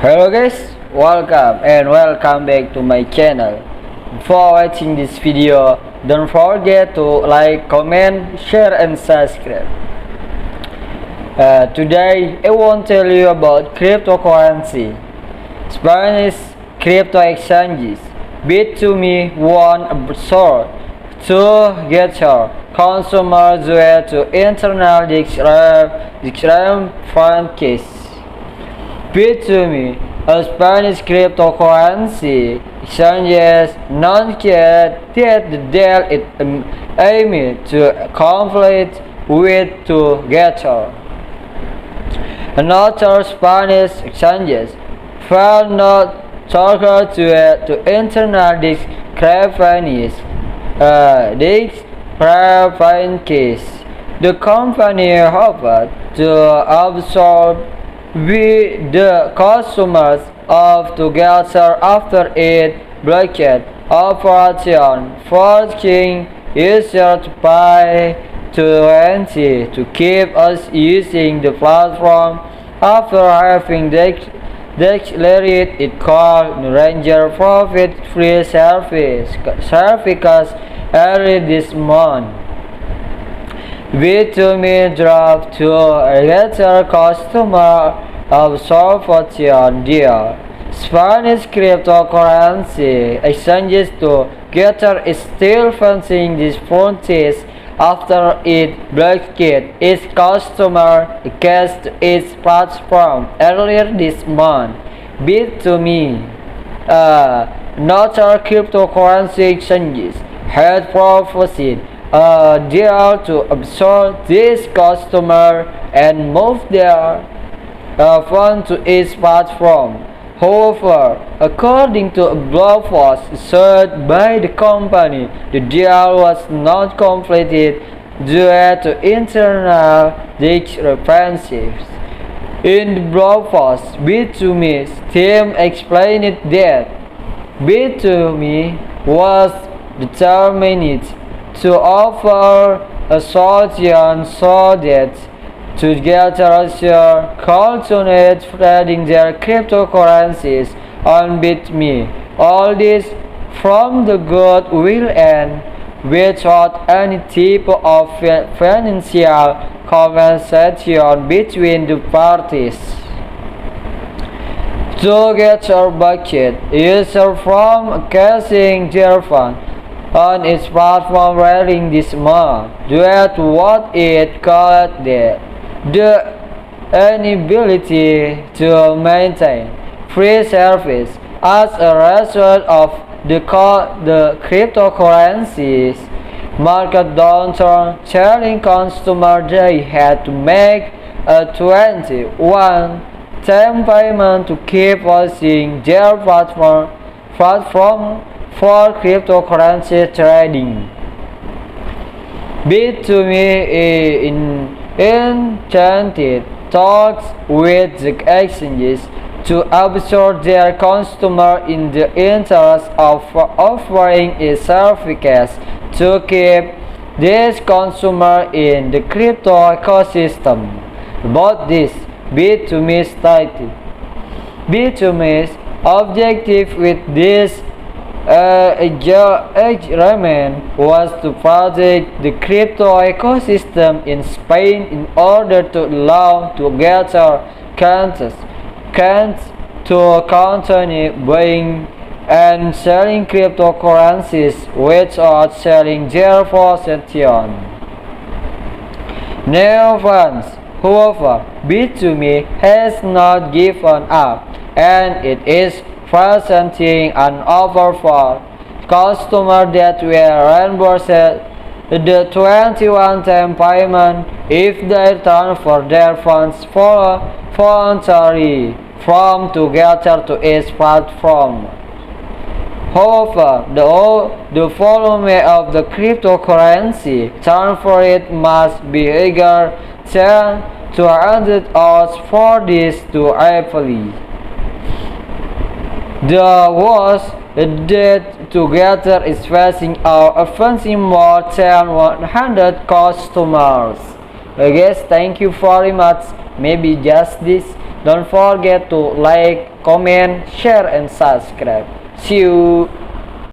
Hello guys, welcome back to my channel. Before watching this video, don't forget to like, comment, share and subscribe. Today I want to tell you about cryptocurrency. Spanish crypto exchanges. Bit2me won absurd to get your consumers due to internal discrepancies case. Bit2me, a Spanish cryptocurrency exchange, announced that the deal it aimed to conflict with together. Another Spanish exchanges fell not targeted to internal discrepancies. The company hoped to absorb the customers of together after it blocked operation, forcing users to pay to keep us using the platform after having declared it called Ranger profit-free service early this month. Bit2me dropped to a greater customer absorption deal. Spanish cryptocurrency exchanges together is still facing this frontiers after it blocked its customer against its platform earlier this month. Bit2me, another cryptocurrency exchanges, had proposed a deal to absorb this customer and move their funds to its platform. However, according to a blog post shared by the company, the deal was not completed due to internal discrepancies. In the blog post, Bit2me's team explained that Bit2me was determined to offer a solution so that together continued trading their cryptocurrencies on Bit2me. All this from the goodwill and without any type of financial compensation between the parties. Together bucket users from casing their funds on its platform earlier this month due to what it called the inability to maintain free service as a result of the cryptocurrencies market downturn, telling consumers they had to make a 21-time payment to keep using their platform for cryptocurrency trading. Bit2me intended talks with the exchanges to absorb their customer in the interest of offering a service to keep this consumer in the crypto ecosystem. About this, Bit2me stated, Bit2me's objective with this agreement was to protect the crypto ecosystem in Spain in order to allow together countries to continue buying and selling cryptocurrencies without selling their possession. However, Bit2me has not given up, and it is presenting an offer for customers that will reimburse the 21-time payment if they return for their funds voluntarily from together to its platform. However, the volume of the cryptocurrency transferred must be bigger than 200 hours for this to apply. The worst that together is facing more than 100 customers. I guess thank you very much. Maybe just this. Don't forget to like, comment, share, and subscribe. See you.